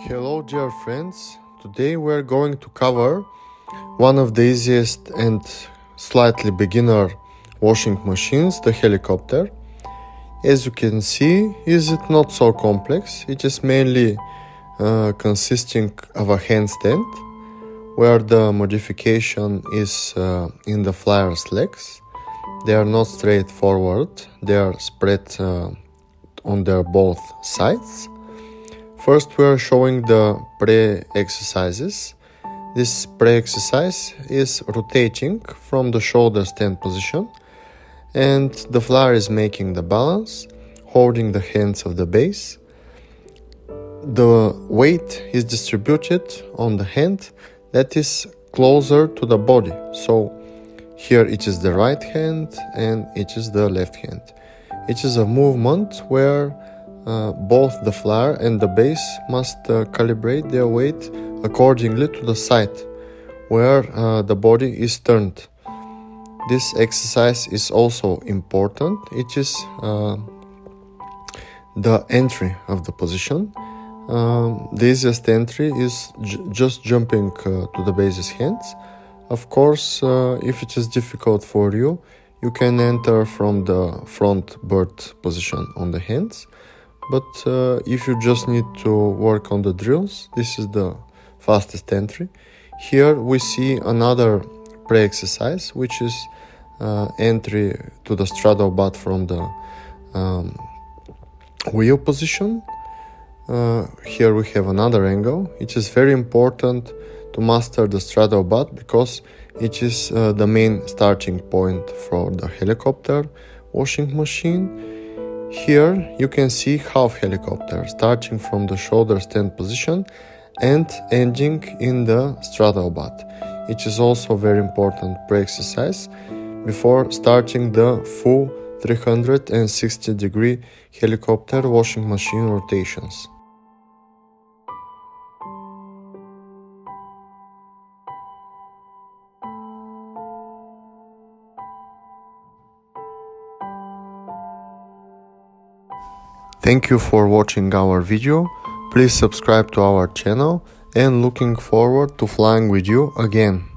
Hello dear friends, today we're going to cover one of the easiest and slightly beginner washing machines, the helicopter. As you can see, is it not so complex? It is mainly consisting of a handstand where the modification is in the flyer's legs. They are not straight forward, they are spread on their both sides. First, we are showing the pre-exercises. This pre-exercise is rotating from the shoulder stand position, and the flyer is making the balance, holding the hands of the base. The weight is distributed on the hand that is closer to the body. So here it is the right hand and it is the left hand. It is a movement where both the flyer and the base must calibrate their weight accordingly to the side where the body is turned. This exercise is also important. It is the entry of the position. The easiest entry is just jumping to the base's hands. Of course, if it is difficult for you, you can enter from the front bird position on the hands. But if you just need to work on the drills, this is the fastest entry. Here we see another pre-exercise, which is entry to the straddle butt from the wheel position. Here we have another angle. It is very important to master the straddle butt because it is the main starting point for the helicopter washing machine. Here you can see half helicopter starting from the shoulder stand position and ending in the straddle butt. It is also very important pre-exercise before starting the full 360-degree helicopter washing machine rotations. Thank you for watching our video. Please subscribe to our channel and looking forward to flying with you again.